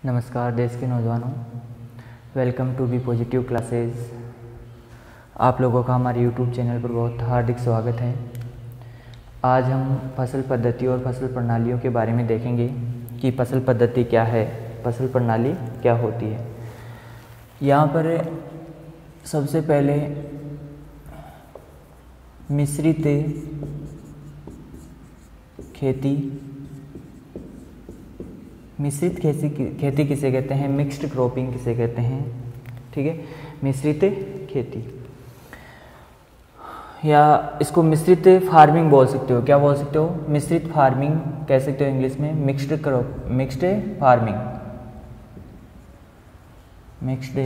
नमस्कार देश के नौजवानों, welcome to be positive classes. आप लोगों का हमारे यूट्यूब चैनल पर बहुत हार्दिक स्वागत है। आज हम फसल पद्धति और फसल प्रणालियों के बारे में देखेंगे कि फसल पद्धति क्या है, फसल प्रणाली क्या होती है। यहाँ पर सबसे पहले मिश्रित खेती, मिश्रित खेती किसे कहते हैं, मिक्स्ड क्रॉपिंग किसे कहते हैं, ठीक है। मिश्रित खेती या इसको मिश्रित फार्मिंग बोल सकते हो। क्या बोल सकते हो? मिश्रित फार्मिंग कह सकते हो इंग्लिश में, मिक्स्ड फार्मिंग, मिक्स्ड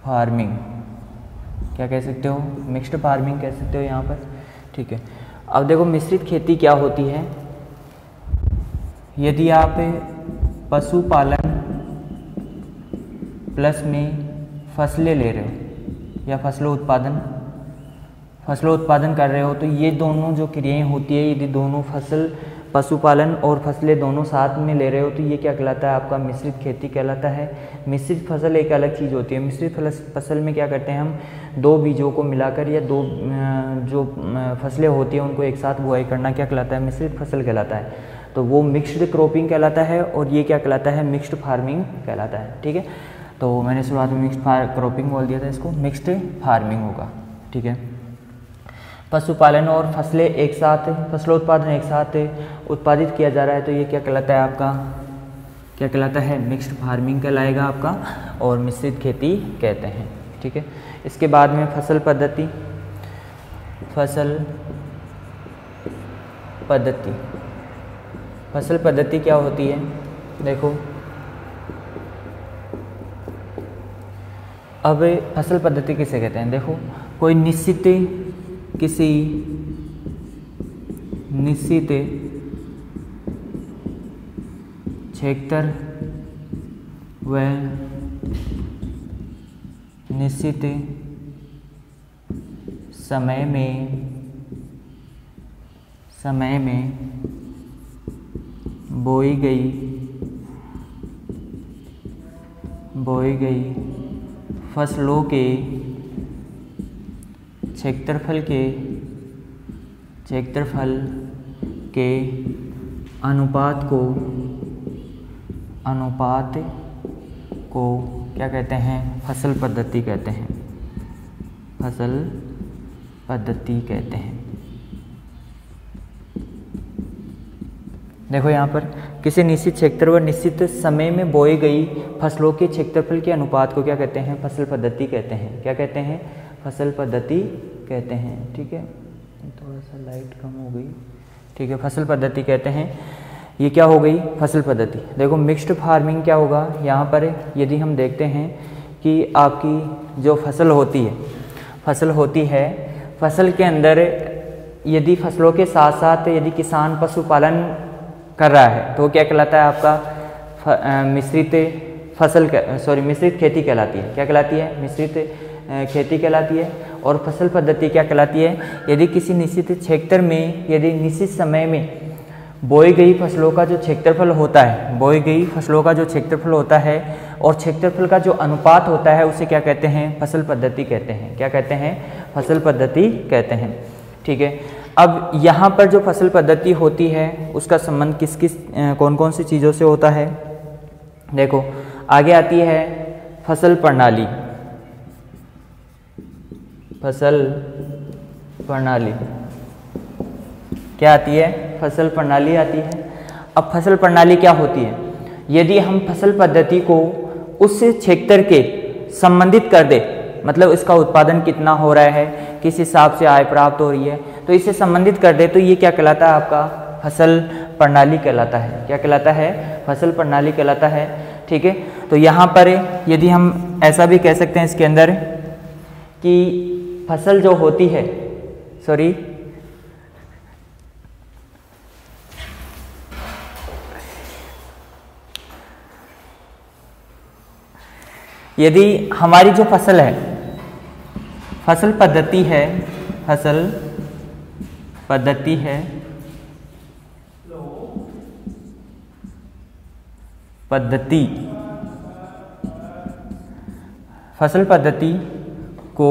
फार्मिंग क्या कह सकते हो? मिक्स्ड फार्मिंग कह सकते हो यहाँ पर, ठीक है। अब देखो मिश्रित खेती क्या होती है। यदि आप पशुपालन प्लस में फसलें ले रहे हो या फसलों उत्पादन कर रहे हो, तो ये दोनों जो क्रियाएं होती है, यदि दोनों फसल पशुपालन और फसलें दोनों साथ में ले रहे हो, तो ये क्या कहलाता है? आपका मिश्रित खेती कहलाता है। मिश्रित फसल एक अलग चीज़ होती है। मिश्रित फसल में क्या करते हैं हम, दो बीजों को मिलाकर या दो जो फसलें होती हैं उनको एक साथ बुआई करना क्या कहलाता है? मिश्रित फसल कहलाता है। तो वो मिक्स्ड क्रॉपिंग कहलाता है और ये क्या कहलाता है? मिक्स्ड फार्मिंग कहलाता है, ठीक है। तो मैंने शुरुआत में मिक्स्ड क्रॉपिंग बोल दिया था, इसको मिक्स्ड फार्मिंग होगा, ठीक है। पशुपालन और फसलें एक साथ, फसलों उत्पादन एक साथ उत्पादित किया जा रहा है, तो ये क्या कहलाता है? आपका क्या कहलाता है? मिक्स्ड फार्मिंग कहलाएगा आपका, और मिश्रित खेती कहते हैं, ठीक है। इसके बाद में फसल पद्धति, फसल पद्धति क्या होती है? देखो अब फसल पद्धति किसे कहते हैं? देखो कोई निश्चित क्षेत्र व निश्चित समय में बोई गई फसलों के क्षेत्रफल के अनुपात को क्या कहते हैं? फसल पद्धति कहते हैं, फसल पद्धति कहते हैं। देखो यहाँ पर किसी निश्चित क्षेत्र व निश्चित समय में बोई गई फसलों के क्षेत्रफल के अनुपात को क्या कहते हैं? फसल पद्धति कहते हैं। क्या कहते हैं? फसल पद्धति कहते हैं, ठीक है। थोड़ा सा लाइट कम हो गई, ठीक है। फसल पद्धति कहते हैं। ये क्या हो गई? फसल पद्धति। देखो मिक्स्ड फार्मिंग क्या होगा यहाँ पर? यदि हम देखते हैं कि आपकी जो फसल होती है, फसल के अंदर यदि फसलों के साथ साथ यदि किसान पशुपालन कर रहा है, तो क्या कहलाता है? आपका मिश्रित खेती कहलाती है। क्या कहलाती है? मिश्रित खेती कहलाती है। और फसल पद्धति क्या कहलाती है? यदि किसी निश्चित क्षेत्र में, यदि निश्चित समय में बोई गई फसलों का जो क्षेत्रफल होता है, और क्षेत्रफल का जो अनुपात होता है, उसे क्या कहते हैं? फसल पद्धति कहते हैं। क्या कहते हैं? फसल पद्धति कहते हैं, ठीक है। अब यहाँ पर जो फसल पद्धति होती है उसका संबंध कौन कौन सी चीज़ों से होता है? देखो आगे आती है फसल प्रणाली। क्या आती है? फसल प्रणाली आती है। अब फसल प्रणाली क्या होती है? यदि हम फसल पद्धति को उस क्षेत्र के संबंधित कर दे, मतलब इसका उत्पादन कितना हो रहा है, किस हिसाब से आय प्राप्त हो रही है, तो इसे संबंधित कर दे, तो ये क्या कहलाता है? आपका फसल प्रणाली कहलाता है। क्या कहलाता है? फसल प्रणाली कहलाता है, ठीक है। तो यहाँ पर यदि हम ऐसा भी कह सकते हैं इसके अंदर कि फसल जो होती है, यदि हमारी जो फसल है, फसल पद्धति है पद्धति, फसल पद्धति को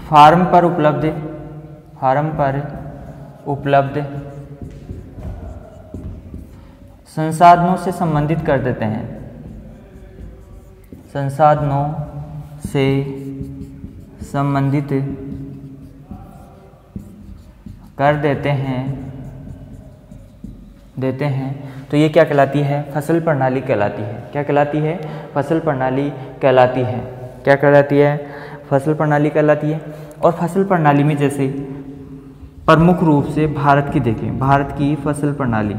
फार्म पर उपलब्ध संसाधनों से संबंधित कर देते हैं, संसाधनों से संबंधित कर देते हैं तो ये क्या कहलाती है? फसल प्रणाली कहलाती है। क्या कहलाती है? फसल प्रणाली कहलाती है। क्या कहलाती है? फसल प्रणाली कहलाती है। और फसल प्रणाली में जैसे प्रमुख रूप से भारत की देखें, भारत की फसल प्रणाली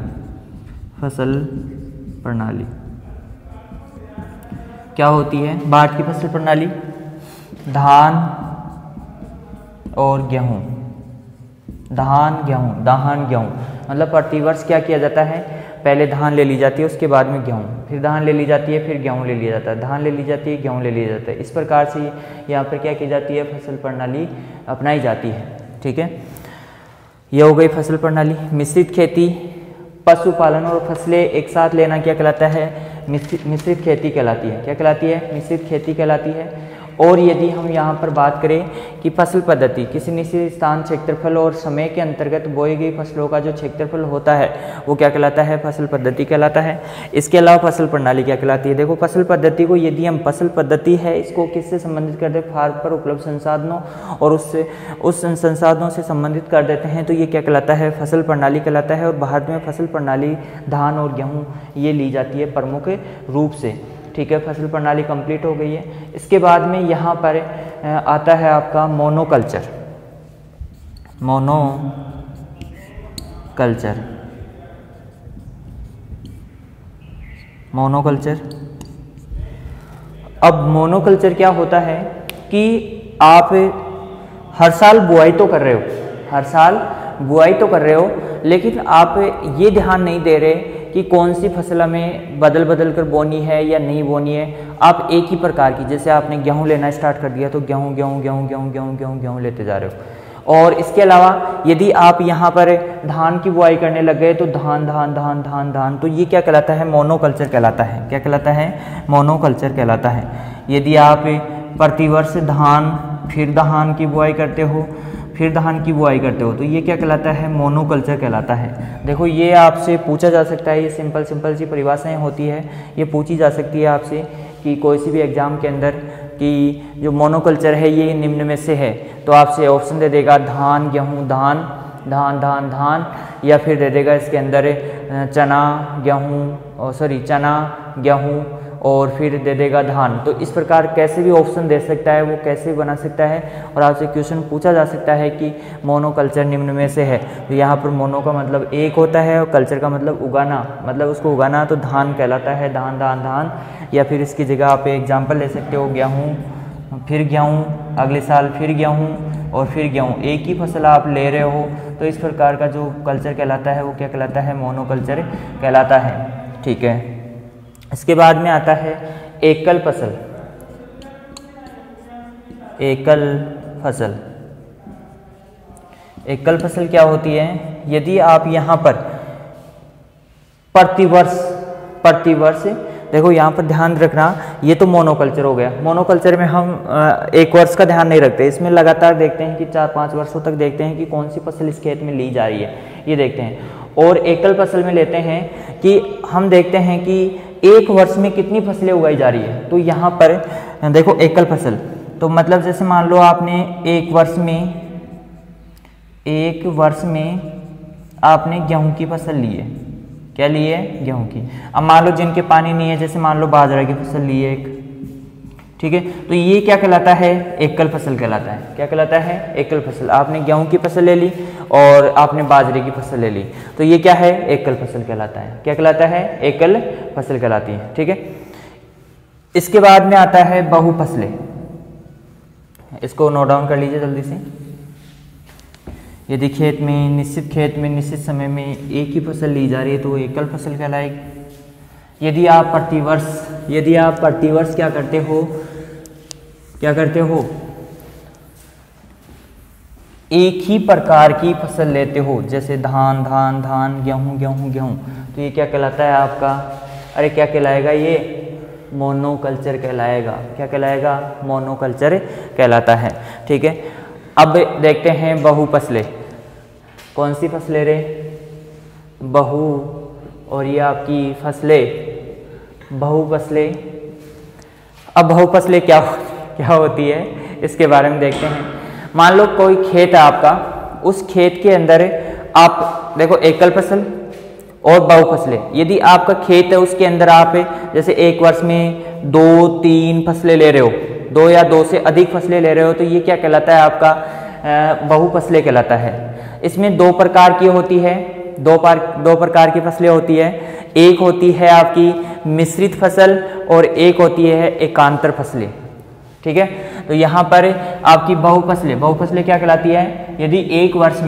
क्या होती है? भारत की फसल प्रणाली धान और गेहूँ, धान गेहूँ मतलब प्रतिवर्ष क्या किया जाता है? पहले धान ले ली जाती है, उसके बाद में गेहूँ, फिर धान ले ली जाती है, फिर गेहूँ ले लिया जाता है, धान ले ली जाती है, गेहूँ ले लिया जाता है। इस प्रकार से यहाँ पर क्या की जाती है? फसल प्रणाली अपनाई जाती है। ठीक है, यह हो गई फसल प्रणाली। मिश्रित खेती, पशुपालन और फसलें एक साथ लेना क्या कहलाता है? मिश्रित खेती कहलाती है। क्या कहलाती है? मिश्रित खेती कहलाती है। और यदि हम यहाँ पर बात करें कि फसल पद्धति किसी निश्चित स्थान, क्षेत्रफल और समय के अंतर्गत बोई गई फसलों का जो क्षेत्रफल होता है वो क्या कहलाता है? फसल पद्धति कहलाता है। इसके अलावा फसल प्रणाली क्या कहलाती है? देखो, फसल पद्धति को यदि हम फसल पद्धति है इसको किससे संबंधित कर दे? फार्म पर उपलब्ध संसाधनों और उस संसाधनों से संबंधित कर देते हैं तो ये क्या कहलाता है? फसल प्रणाली कहलाता है। और भारत में फसल प्रणाली धान और गेहूँ ये ली ली है प्रमुख रूप से। ठीक है, फसल प्रणाली कंप्लीट हो गई है। इसके बाद में यहाँ पर आता है आपका मोनोकल्चर। अब मोनोकल्चर क्या होता है कि आप हर साल बुआई तो कर रहे हो, लेकिन आप ये ध्यान नहीं दे रहे कि कौन सी फसल हमें बदल कर बोनी है या नहीं बोनी है। आप एक ही प्रकार की, जैसे आपने गेहूं लेना स्टार्ट कर दिया तो गेहूं लेते जा रहे हो। और इसके अलावा यदि आप यहाँ पर धान की बुआई करने लग गए तो धान, तो ये क्या कहलाता है? मोनोकल्चर कहलाता है। क्या कहलाता है? मोनोकल्चर कहलाता है। यदि आप प्रतिवर्ष धान फिर धान की बुआई करते हो तो ये क्या कहलाता है? मोनोकल्चर कहलाता है। देखो, ये आपसे पूछा जा सकता है, ये सिंपल सी परिभाषाएं होती है, ये पूछी जा सकती है आपसे कि कोई सी भी एग्जाम के अंदर कि जो मोनोकल्चर है ये निम्न में से है, तो आपसे ऑप्शन दे देगा धान गेहूँ, धान, या फिर दे देगा इसके अंदर चना गेहूँ और फिर दे देगा धान। तो इस प्रकार कैसे भी ऑप्शन दे सकता है, वो कैसे बना सकता है और आपसे क्वेश्चन पूछा जा सकता है कि मोनोकल्चर निम्न में से है। तो यहाँ पर मोनो का मतलब एक होता है और कल्चर का मतलब उगाना, मतलब उसको उगाना, तो धान कहलाता है। धान, या फिर इसकी जगह आप एग्जाम्पल ले सकते हो गेहूँ, फिर गेहूँ, अगले साल फिर गेहूँ और फिर गेहूँ, एक ही फसल आप ले रहे हो। तो इस प्रकार का जो कल्चर कहलाता है वो क्या कहलाता है? मोनोकल्चर कहलाता है। ठीक है, इसके बाद में आता है एकल फसल। एकल फसल क्या होती है? यदि आप यहाँ पर प्रतिवर्ष देखो, यहाँ पर ध्यान रखना, ये तो मोनोकल्चर हो गया। मोनोकल्चर में हम एक वर्ष का ध्यान नहीं रखते, इसमें लगातार देखते हैं कि 4-5 वर्षों तक देखते हैं कि कौन सी फसल इस खेत में ली जा रही है, ये देखते हैं। और एकल फसल में लेते हैं कि हम देखते हैं कि एक वर्ष में कितनी फसलें उगाई जा रही है। तो यहाँ पर देखो, एकल फसल तो मतलब जैसे मान लो आपने एक वर्ष में आपने गेहूं की फसल ली है। क्या ली है? गेहूं की। अब मान लो जिनके पानी नहीं है, जैसे मान लो बाजरा की फसल ली है एक, ठीक है, तो ये क्या कहलाता है? एकल फसल कहलाता है। क्या कहलाता है? एकल फसल। आपने गेहूं की फसल ले ली और आपने बाजरे की फसल ले ली, तो ये क्या है? एकल फसल कहलाता है। क्या कहलाता है? एकल फसल कहलाती है। ठीक है, इसके बाद में आता है बहुफसलें। इसको नोट डाउन कर लीजिए जल्दी से। यदि निश्चित खेत में निश्चित समय में एक ही फसल ली जा रही है तो वो एकल फसल कहलाएगी। यदि आप प्रतिवर्ष क्या करते हो? एक ही प्रकार की फसल लेते हो, जैसे धान, गेहूं, तो ये क्या कहलाता है? आपका अरे क्या कहलाएगा ये? मोनोकल्चर कहलाएगा। क्या कहलाएगा? मोनोकल्चर कहलाता है। ठीक है, अब देखते हैं बहु फसलें। कौन सी फसलें रे? बहु, और ये आपकी फसलें बहु फसलें। अब बहु फसलें क्या होती है इसके बारे में देखते हैं। मान लो कोई खेत है आपका, उस खेत के अंदर आप देखो एकल फसल और बहु फसलें। यदि आपका खेत है उसके अंदर आप जैसे एक वर्ष में 2-3 फसलें ले रहे हो, 2 या 2 से अधिक फसलें ले रहे हो, तो ये क्या कहलाता है? आपका बहु फसलें कहलाता है। इसमें 2 प्रकार की होती है, 2 प्रकार की फसलें होती है। एक होती है आपकी मिश्रित फसल और एक होती है एकांतर फसलें। ठीक है, तो यहाँ पर आपकी बहु फसलें क्या कहलाती है? यदि एक वर्ष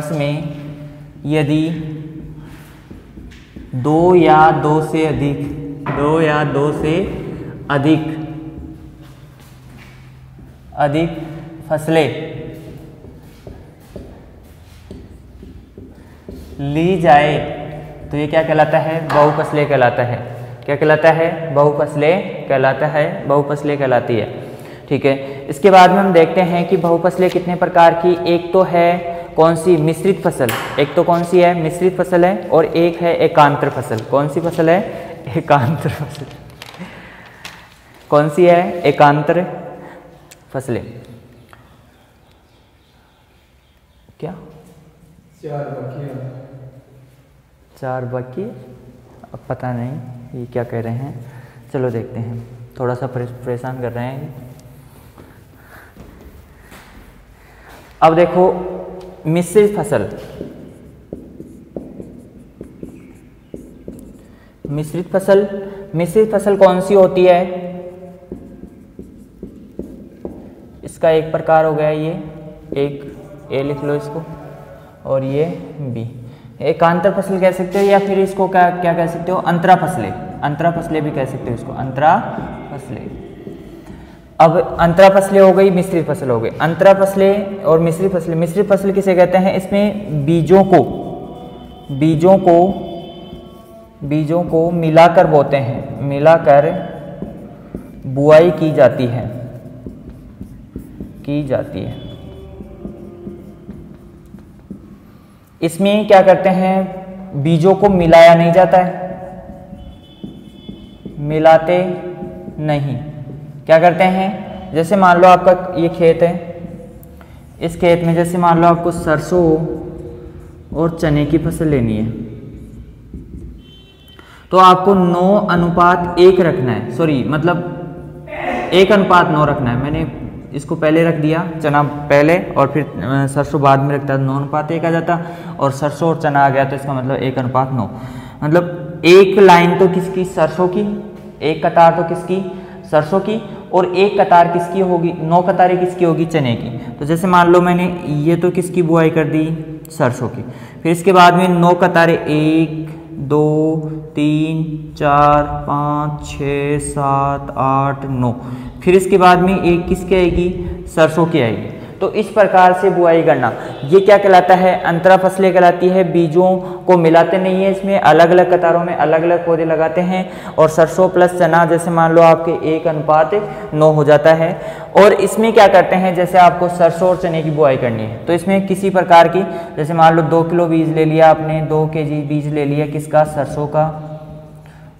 में यदि 2 या 2 से अधिक फसलें ली जाए तो ये क्या कहलाता है? बहु फसलें कहलाता है। क्या कहलाता है? बहु फसलें कहलाता है, बहु फसलें कहलाती है। ठीक है, इसके बाद में हम देखते हैं कि बहु फसलें कितने प्रकार की। एक तो है कौन सी? मिश्रित फसल। एक तो कौन सी है? मिश्रित फसल है, और एक है एकांतर फसल। कौन सी फसल है? एकांतर फसल। कौन सी है? एकांतर फसलें। क्या? 4 बाकी, अब पता नहीं ये क्या कह रहे हैं, चलो देखते हैं। थोड़ा सा परेशान कर रहे हैं। अब देखो मिश्रित फसल कौन सी होती है? इसका एक प्रकार हो गया ये, एक ए लिख लो इसको, और ये बी। एकांतर फसल कह सकते हो, या फिर इसको क्या कह सकते हो? अंतरा फसलें भी कह सकते हो इसको, अंतरा फसलें। अब अंतरा फसलें हो गई, मिश्रित फसल हो गई। अंतरा फसलें और मिश्रित फसल किसे कहते हैं? इसमें बीजों को मिलाकर बोते हैं, मिलाकर बुआई की जाती है। इसमें क्या करते हैं? बीजों को मिलाया नहीं जाता है, मिलाते नहीं। क्या करते हैं? जैसे मान लो आपका ये खेत है, इस खेत में जैसे मान लो आपको सरसों और चने की फसल लेनी है, तो आपको 9:1 रखना है। सॉरी, मतलब 1:9 रखना है। मैंने इसको पहले रख दिया, चना पहले और फिर सरसों बाद में रखता, 9:1 आ जाता, और सरसों और चना आ गया तो इसका मतलब 1:9। मतलब एक लाइन तो किसकी? सरसों की, एक कतार तो किसकी? सरसों की, और एक कतार किसकी होगी? 9 कतारें किसकी होगी? चने की। तो जैसे मान लो मैंने ये तो किसकी बुआई कर दी? सरसों की। फिर इसके बाद में 9 कतारें, 1 2 3 4 5 6 7 8 9। फिर इसके बाद में एक किसकी आएगी? सरसों की आएगी। तो इस प्रकार से बुआई करना, ये क्या कहलाता है? अंतरा फसलें कहलाती है। बीजों को मिलाते नहीं है, इसमें अलग अलग कतारों में अलग अलग पौधे लगाते हैं। और सरसों प्लस चना जैसे मान लो आपके 1:9 हो जाता है। और इसमें क्या करते हैं? जैसे आपको सरसों और चने की बुआई करनी है, तो इसमें किसी प्रकार की, जैसे मान लो 2 किलो बीज ले लिया आपने, 2 kg बीज ले लिया किसका? सरसों का,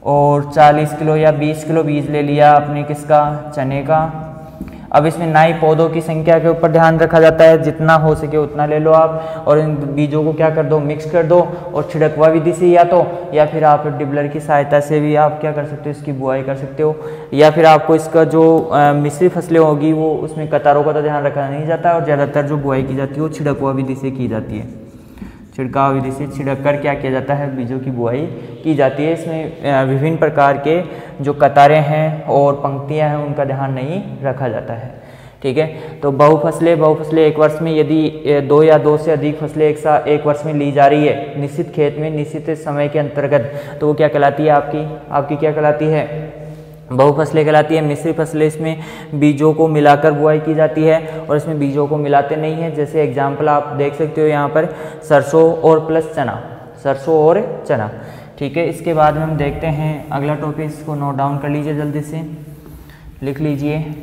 और 40 किलो या 20 किलो बीज ले लिया आपने किसका? चने का। अब इसमें नए पौधों की संख्या के ऊपर ध्यान रखा जाता है, जितना हो सके उतना ले लो आप, और इन बीजों को क्या कर दो? मिक्स कर दो, और छिड़कवा विधि से या फिर आप डिबलर की सहायता से भी आप क्या कर सकते हो? इसकी बुआई कर सकते हो। या फिर आपको इसका जो मिश्रित फसलें होगी वो उसमें कतारों का तो ध्यान रखा नहीं जाता, और ज़्यादातर जो बुआई की जाती है वो छिड़कवा विधि से की जाती है। छिड़काव विधि से छिड़क कर क्या किया जाता है? बीजों की बुआई की जाती है। इसमें विभिन्न प्रकार के जो कतारें हैं और पंक्तियां हैं उनका ध्यान नहीं रखा जाता है। ठीक है, तो बहु फसलें एक वर्ष में यदि 2 या 2 से अधिक फसलें एक वर्ष में ली जा रही है निश्चित खेत में निश्चित समय के अंतर्गत, तो वो क्या कहलाती है? आपकी क्या कहलाती है? बहुफसलें कहलाती है। मिश्री फसलें, इसमें बीजों को मिलाकर बुआई की जाती है और इसमें बीजों को मिलाते नहीं है। जैसे एग्जाम्पल आप देख सकते हो यहाँ पर सरसों और प्लस चना, सरसों और चना। ठीक है, इसके बाद में हम देखते हैं अगला टॉपिक, इसको नोट डाउन कर लीजिए, जल्दी से लिख लीजिए।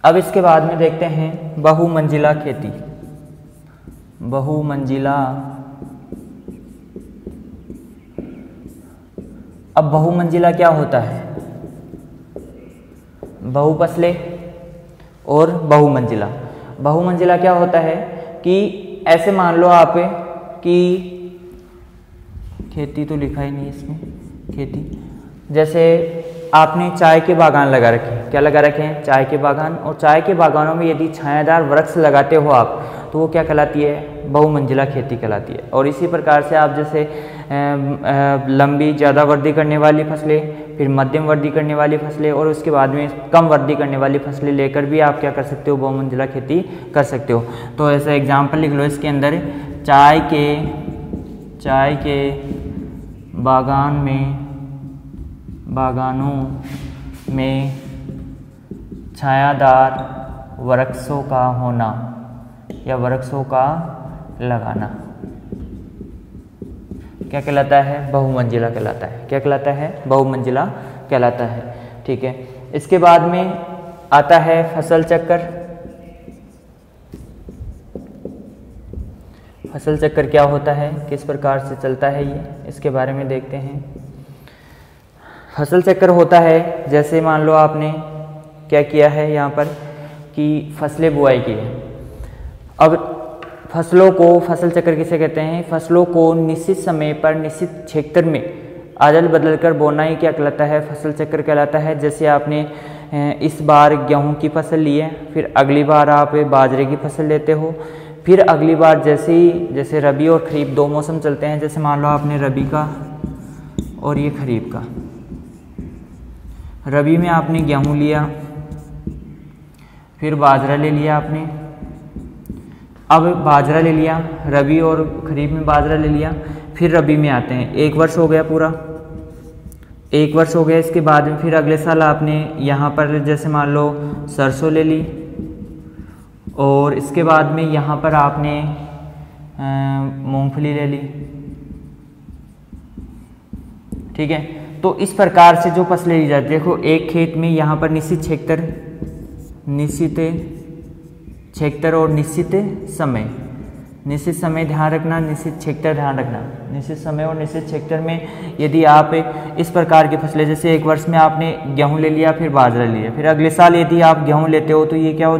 अब इसके बाद में देखते हैं बहुमंजिला खेती। बहुमंजिला, अब बहुमंजिला क्या होता है? बहुफसलें और बहुमंजिला। बहुमंजिला क्या होता है कि ऐसे मान लो आप कि खेती तो लिखा ही नहीं इसमें, खेती, जैसे आपने चाय के बागान लगा रखे हैं। क्या लगा रखे हैं? चाय के बागान। और चाय के बागानों में यदि छायादार वृक्ष लगाते हो आप, तो वो क्या कहलाती है? बहुमंजिला खेती कहलाती है। और इसी प्रकार से आप जैसे लंबी ज़्यादा वृद्धि करने वाली फसलें, फिर मध्यम वृद्धि करने वाली फसलें और उसके बाद में कम वृद्धि करने वाली फसलें लेकर भी आप क्या कर सकते हो? बहुमंजिला खेती कर सकते हो। तो ऐसा एग्जाम्पल लिख लो इसके अंदर, चाय के बागानों में छायादार वृक्षों का होना या वृक्षों का लगाना क्या कहलाता है? बहुमंजिला कहलाता है। क्या कहलाता है? बहुमंजिला कहलाता है। ठीक है, इसके बाद में आता है फसल चक्र। फसल चक्र क्या होता है, किस प्रकार से चलता है ये, इसके बारे में देखते हैं। फसल चक्र होता है, जैसे मान लो आपने क्या किया है यहाँ पर कि फसलें बुआई की है। अब फसलों को, फसल चक्र किसे कहते हैं? फसलों को निश्चित समय पर निश्चित क्षेत्र में अदल बदल कर बोना ही क्या कहलाता है? फसल चक्र कहलाता है। जैसे आपने इस बार गेहूं की फसल ली है, फिर अगली बार आप बाजरे की फसल लेते हो, फिर अगली बार जैसे रबी और खरीफ दो मौसम चलते हैं। जैसे मान लो आपने रबी का और ये खरीफ का, रबी में आपने गेहूं लिया, फिर बाजरा ले लिया आपने, अब बाजरा ले लिया, रबी और खरीफ में बाजरा ले लिया, फिर रबी में आते हैं। एक वर्ष हो गया, पूरा एक वर्ष हो गया। इसके बाद में फिर अगले साल आपने यहाँ पर जैसे मान लो सरसों ले ली, और इसके बाद में यहाँ पर आपने मूंगफली ले ली। ठीक है, तो इस प्रकार से जो फसलें ली जाती है, देखो एक खेत में यहाँ पर निश्चित क्षेत्र और निश्चित समय ध्यान रखना, निश्चित क्षेत्र ध्यान रखना। निश्चित समय और निश्चित क्षेत्र में यदि आप इस प्रकार की फसलें, जैसे एक वर्ष में आपने गेहूं ले लिया, फिर बाजरा लिया, फिर अगले साल यदि आप गेहूं लेते हो, तो ये क्या हो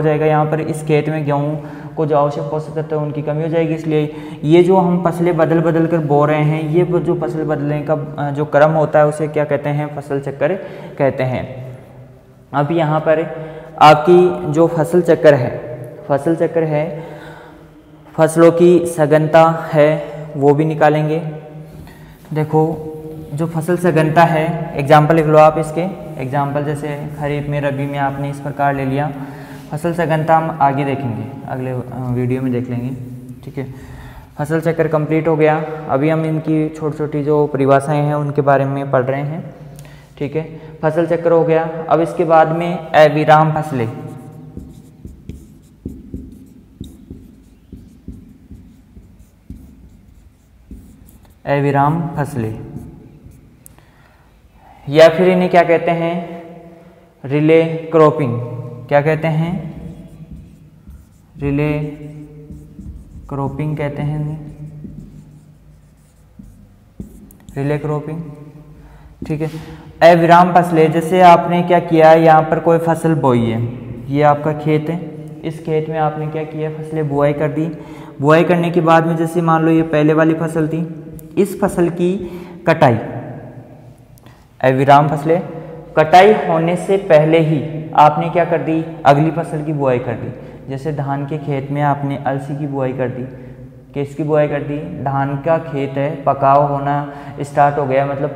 जाएगा यहाँ पर इस खेत में गेहूं को जो आवश्यक पोषक तत्व है उनकी कमी हो जाएगी। इसलिए ये जो हम फसलें बदल कर बो रहे हैं, ये जो फसल बदलने का जो क्रम होता है उसे क्या कहते हैं? फसल चक्र कहते हैं। अब यहाँ पर आपकी जो फसल चक्र है, फसलों की सघनता है वो भी निकालेंगे। देखो जो फसल सघनता है, एग्जाम्पल लिख लो आप इसके। एग्जाम्पल जैसे खरीफ में, रबी में आपने इस प्रकार ले लिया। फसल सघनता हम आगे देखेंगे, अगले वीडियो में देख लेंगे। ठीक है, फसल चक्र कंप्लीट हो गया। अभी हम इनकी छोटी छोटी जो परिभाषाएं हैं उनके बारे में पढ़ रहे हैं। ठीक है, फसल चक्र हो गया। अब इसके बाद में अविराम फसलें। अविराम फसलें या फिर इन्हें क्या कहते हैं? Relay cropping. क्या कहते हैं? रिले क्रॉपिंग कहते हैं इन्हें, रिले क्रॉपिंग। ठीक है, अविराम फसलें, जैसे आपने क्या किया, यहाँ पर कोई फसल बोई है, ये आपका खेत है, इस खेत में आपने क्या किया? फसलें बुआई कर दी। बुआई करने के बाद में जैसे मान लो ये पहले वाली फसल थी, इस फसल की कटाई, अविराम फसलें, कटाई होने से पहले ही आपने क्या कर दी? अगली फसल की बुआई कर दी। जैसे धान के खेत में आपने अलसी की बुआई कर दी। किसकी बुआई कर दी? धान का खेत है, पकाव होना स्टार्ट हो गया, मतलब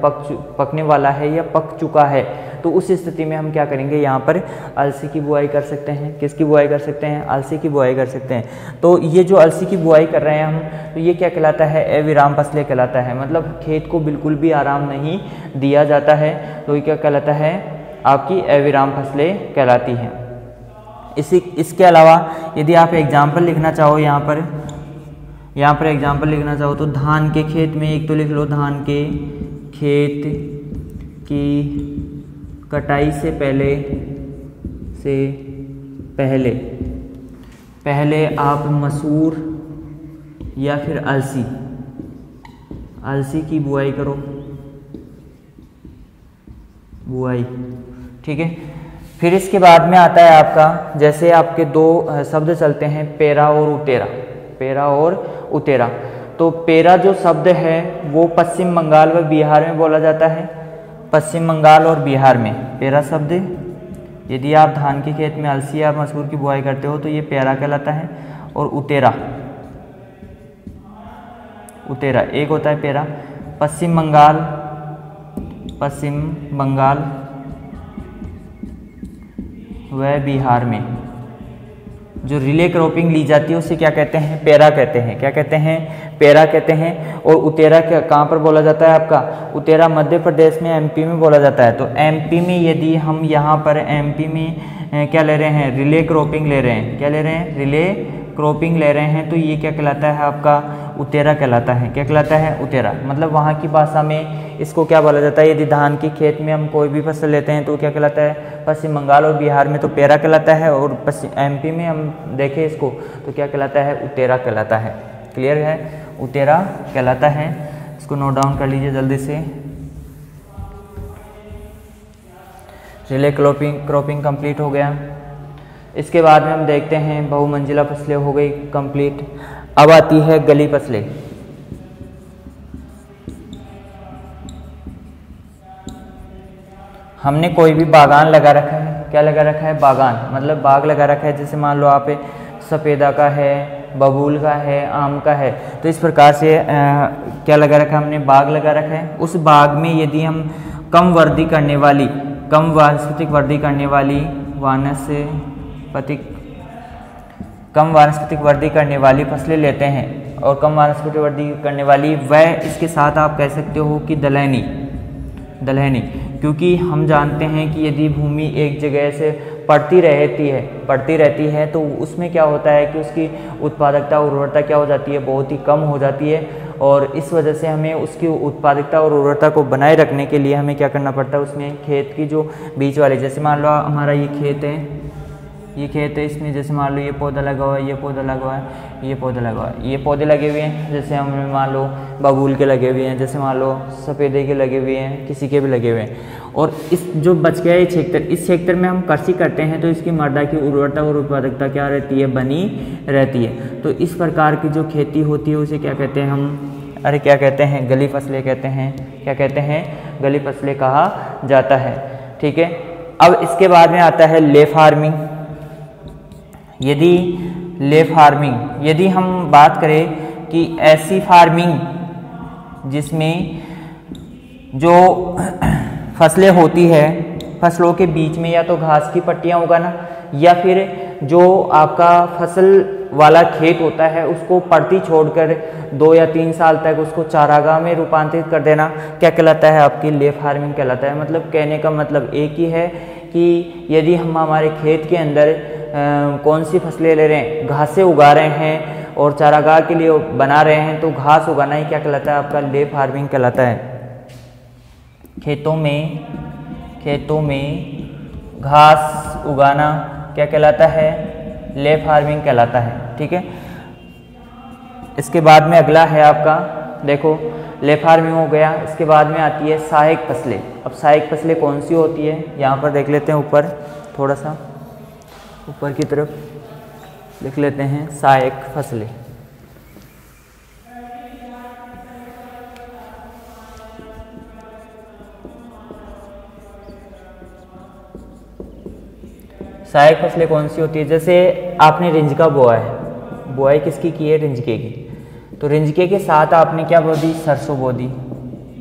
पकने वाला है या पक चुका है, तो उस स्थिति में हम क्या करेंगे, यहाँ पर अलसी की बुआई कर सकते हैं। किसकी बुआई कर सकते हैं? अलसी की बुआई कर सकते हैं। तो ये जो अलसी की बुआई कर रहे हैं हम, तो ये क्या कहलाता है? अविराम फसलें कहलाता है। मतलब खेत को बिल्कुल भी आराम नहीं दिया जाता है, तो ये क्या कहलाता है? आपकी अविराम फसलें कहलाती हैं। इसके अलावा यदि आप एग्जाम्पल लिखना चाहो, यहाँ पर एग्जाम्पल लिखना चाहो तो धान के खेत में एक तो लिख लो, धान के खेत की कटाई से पहले आप मसूर या फिर अलसी की बुआई करो, बुआई, ठीक है। फिर इसके बाद में आता है आपका, जैसे आपके दो शब्द चलते हैं, पेरा और उतेरा, पेरा और उतेरा। तो पेरा जो शब्द है वो पश्चिम बंगाल व बिहार में बोला जाता है। पश्चिम बंगाल और बिहार में पेरा शब्द, यदि आप धान के खेत में अलसी या मसूर की बुआई करते हो तो ये पेरा कहलाता है। और उतेरा एक होता है पेरा। पश्चिम बंगाल व बिहार में जो रिले क्रॉपिंग ली जाती है उसे क्या कहते हैं? पेरा कहते हैं। क्या कहते हैं? पेरा कहते हैं। और उतेरा कहाँ पर बोला जाता है आपका? उतेरा मध्य प्रदेश में, एमपी में बोला जाता है। तो एमपी में यदि हम यहाँ पर एमपी में क्या ले रहे हैं? रिले क्रॉपिंग ले रहे हैं। क्या ले रहे हैं? रिले क्रॉपिंग ले रहे हैं, तो ये क्या कहलाता है आपका? उतेरा कहलाता है। क्या कहलाता है? उतेरा। मतलब वहाँ की भाषा में इसको क्या बोला जाता है? यदि धान के खेत में हम कोई भी फसल लेते हैं तो क्या कहलाता है? पश्चिम बंगाल और बिहार में तो पेरा कहलाता है, और एमपी में हम देखें इसको तो क्या कहलाता है? उतेरा कहलाता है। क्लियर है? उतेरा कहलाता है। इसको नोट डाउन कर लीजिए जल्दी से। रिले क्रॉपिंग कंप्लीट हो गया। इसके बाद में हम देखते हैं बहुमंजिला फसलें हो गई कंप्लीट। अब आती है गली फसलें। हमने कोई भी बागान लगा रखा है। क्या लगा रखा है? बागान, मतलब बाग लगा रखा है। जैसे मान लो आप सफ़ेदा का है, बबूल का है, आम का है, तो इस प्रकार से क्या लगा रखा है? हमने बाग लगा रखा है। उस बाग में यदि हम कम वानस्पतिक वृद्धि करने वाली फसलें लेते हैं, और कम वानस्पतिक वृद्धि करने वाली, वह इसके साथ आप कह सकते हो कि दलहनी, क्योंकि हम जानते हैं कि यदि भूमि एक जगह से पड़ती रहती है तो उसमें क्या होता है कि उसकी उत्पादकता और उर्वरता क्या हो जाती है? बहुत ही कम हो जाती है। और इस वजह से हमें उसकी उत्पादकता और उर्वरता को बनाए रखने के लिए हमें क्या करना पड़ता है? उसमें खेत की जो बीच वाले, जैसे मान लो हमारा ये खेत है, इसमें जैसे मान लो ये पौधा लगा हुआ है, ये पौधा लगा हुआ है, ये पौधा लगा हुआ है, ये पौधे लगे हुए हैं, जैसे हमने मान लो बबूल के लगे हुए हैं, जैसे मान लो सफ़ेदे के लगे हुए हैं, किसी के भी लगे हुए हैं। और इस जो बच गया ये क्षेत्र, इस क्षेत्र में हम कृषि करते हैं तो इसकी मृदा की उर्वरता और उत्पादकता क्या रहती है? बनी रहती है। तो इस प्रकार की जो खेती होती है उसे क्या कहते हैं हम? क्या कहते हैं? गली फसलें कहते हैं। क्या कहते हैं? गली फसलें कहा जाता है। ठीक है। अब इसके बाद में आता है ले फार्मिंग। यदि हम बात करें कि ऐसी फार्मिंग जिसमें जो फसलें होती है, फसलों के बीच में या तो घास की पट्टियां उगाना, या फिर जो आपका फसल वाला खेत होता है उसको पड़ती छोड़कर 2 या 3 साल तक उसको चारागाह में रूपांतरित कर देना, क्या कहलाता है? आपकी ले फार्मिंग कहलाता है। मतलब कहने का मतलब एक ही है कि यदि हम हमारे खेत के अंदर कौन सी फसलें ले रहे हैं, घासें उगा रहे हैं और चारागाह के लिए बना रहे हैं, तो घास उगाना ही क्या कहलाता है? आपका ले फार्मिंग कहलाता है। खेतों में घास उगाना क्या कहलाता है? ले फार्मिंग कहलाता है। ठीक है। इसके बाद में अगला है आपका, देखो ले फार्मिंग हो गया। इसके बाद में आती है सहायक फसलें। अब सहायक फसलें कौन सी होती है? यहाँ पर देख लेते हैं, ऊपर थोड़ा सा ऊपर की तरफ लिख लेते हैं सहायक फसलें। सहायक फसलें कौन सी होती है? जैसे आपने रिंजका बोआ है, बुआई किसकी की है? रिंजके की। तो रिंजके के साथ आपने क्या बो दी? सरसों बो दी।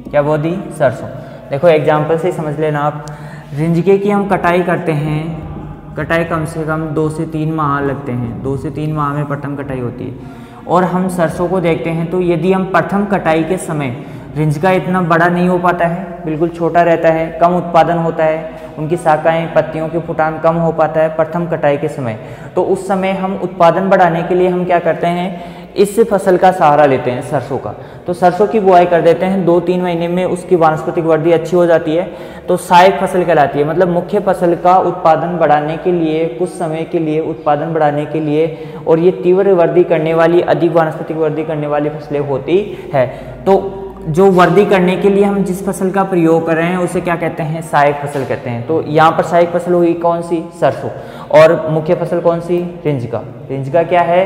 क्या बो दी? सरसों। देखो एग्जाम्पल से ही समझ लेना आप। रिंजके की हम कटाई करते हैं, कटाई कम से कम 2 से 3 माह लगते हैं, 2 से 3 माह में प्रथम कटाई होती है। और हम सरसों को देखते हैं तो यदि हम प्रथम कटाई के समय रिंजका इतना बड़ा नहीं हो पाता है, बिल्कुल छोटा रहता है, कम उत्पादन होता है, उनकी शाखाएं पत्तियों के फुटान कम हो पाता है प्रथम कटाई के समय, तो उस समय हम उत्पादन बढ़ाने के लिए हम क्या करते हैं, इस फसल का सहारा लेते हैं, सरसों का। तो सरसों की बुआई कर देते हैं, 2-3 महीने में उसकी वानस्पतिक वृद्धि अच्छी हो जाती है, तो सहायक फसल कहलाती है। मतलब मुख्य फसल का उत्पादन बढ़ाने के लिए, कुछ समय के लिए उत्पादन बढ़ाने के लिए, और ये तीव्र वृद्धि करने वाली, अधिक वानस्पतिक वृद्धि करने वाली फसलें होती है। तो जो वृद्धि करने के लिए हम जिस फसल का प्रयोग कर रहे हैं उसे क्या कहते हैं, सहायक फसल कहते हैं। तो यहाँ पर सहायक फसल हुई कौन सी, सरसों, और मुख्य फसल कौन सी, रिंजका। रिंजका क्या है,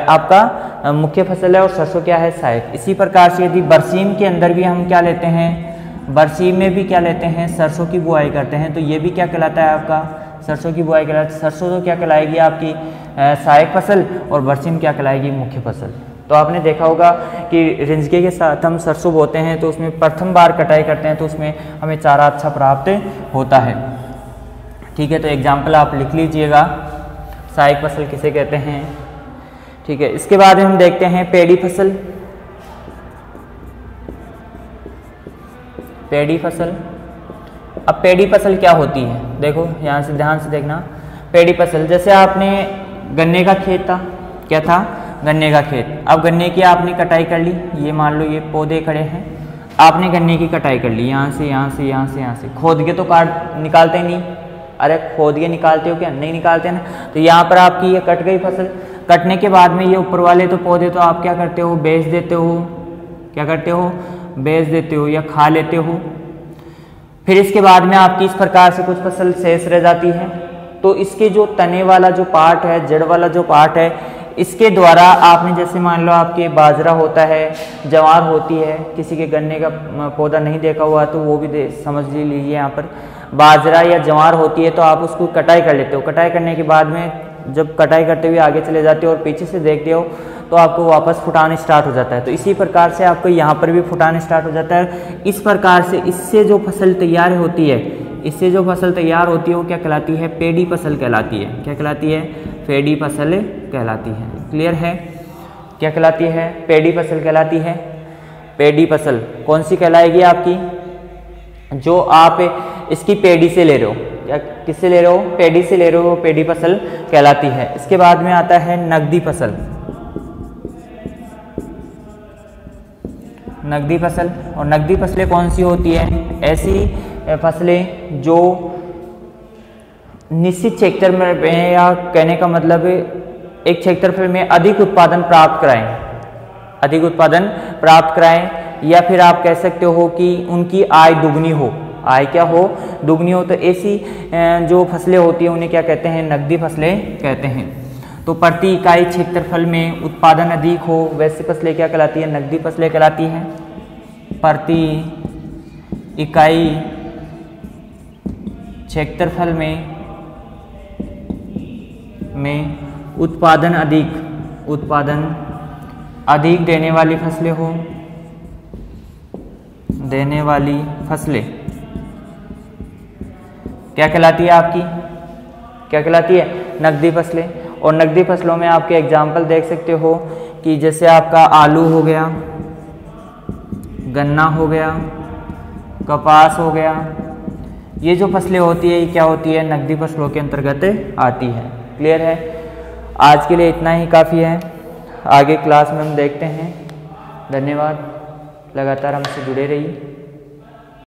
आपका मुख्य फसल है, और सरसों क्या है, सहायक। इसी प्रकार से यदि बरसीम के अंदर भी हम क्या लेते हैं, बरसीम में भी क्या लेते हैं, सरसों की बुआई करते हैं, तो ये भी क्या कहलाता है आपका, सरसों की बुआई कहलाती है। सरसों तो क्या कहलाएगी आपकी सहायक फसल, और बरसीम क्या कहलाएगी, मुख्य फसल। तो आपने देखा होगा कि रिंजके के साथ हम सरसों बोते हैं तो उसमें प्रथम बार कटाई करते हैं तो उसमें हमें चारा अच्छा प्राप्त होता है। ठीक है, तो एग्जाम्पल आप लिख लीजिएगा, सहायक फसल किसे कहते हैं। ठीक है, इसके बाद हम देखते हैं पेड़ी फसल। पेड़ी फसल, अब पेड़ी फसल क्या होती है, देखो यहाँ से ध्यान से देखना। पेड़ी फसल, जैसे आपने गन्ने का खेत था, क्या था, गन्ने का खेत। अब गन्ने की आपने कटाई कर ली, ये मान लो ये पौधे खड़े हैं, आपने गन्ने की कटाई कर ली, यहाँ से यहाँ से यहाँ से यहाँ से, खोद के तो काट निकालते नहीं, अरे खोद के निकालते हो क्या, नहीं निकालते ना। तो यहाँ पर आपकी ये कट गई फसल। कटने के बाद में ये ऊपर वाले तो पौधे तो आप क्या करते हो, बेच देते हो, क्या करते हो, बेच देते हो या खा लेते हो। फिर इसके बाद में आपकी इस प्रकार से कुछ फसल शेष रह जाती है, तो इसके जो तने वाला जो पार्ट है, जड़ वाला जो पार्ट है, इसके द्वारा आपने जैसे मान लो आपके बाजरा होता है, ज्वार होती है, किसी के गन्ने का पौधा नहीं देखा हुआ तो वो भी समझ लीजिए, यहाँ पर बाजरा या ज्वार होती है, तो आप उसको कटाई कर लेते हो। कटाई करने के बाद में जब कटाई करते हुए आगे चले जाते हो और पीछे से देखते हो तो आपको वापस फुटान स्टार्ट हो जाता है। तो इसी प्रकार से आपको यहाँ पर भी फुटान स्टार्ट हो जाता है। इस प्रकार से इससे जो फसल तैयार होती है, इससे जो फसल तैयार होती है वो क्या कहलाती है, पेड़ी फसल कहलाती है। क्या कहलाती है, पेड़ी फसल कहलाती है। क्लियर है, क्या कहलाती है, पेड़ी फसल कहलाती है। पेड़ी फसल कौन सी कहलाएगी आपकी, जो आप इसकी पेड़ी से ले रहे हो, या किससे ले रहे हो, पेड़ी से ले रहे हो, पेड़ी फसल कहलाती है। इसके बाद में आता है नकदी फसल। नकदी फसल, और नकदी फसलें कौन सी होती है, ऐसी फसलें जो निश्चित क्षेत्र में, या कहने का मतलब एक क्षेत्रफल में अधिक उत्पादन प्राप्त कराएं, अधिक उत्पादन प्राप्त कराएं, या फिर आप कह सकते हो कि उनकी आय दुगनी हो, आय क्या हो, दुगनी हो। तो ऐसी जो फसलें होती हैं उन्हें क्या कहते हैं, नकदी फसलें कहते हैं। तो प्रति इकाई क्षेत्रफल में उत्पादन अधिक हो वैसी फसलें क्या कहलाती है, नकदी फसलें कहलाती हैं। प्रति इकाई क्षेत्रफल में उत्पादन अधिक देने वाली फसलें हो, देने वाली फसलें क्या कहलाती है आपकी, क्या कहलाती है, नकदी फसलें। और नकदी फसलों में आपके एग्जाम्पल देख सकते हो कि जैसे आपका आलू हो गया, गन्ना हो गया, कपास हो गया, ये जो फसलें होती है ये क्या होती है, नकदी फसलों के अंतर्गत आती है। क्लियर है, आज के लिए इतना ही काफ़ी है, आगे क्लास में हम देखते हैं। धन्यवाद, लगातार हमसे जुड़े रहिए।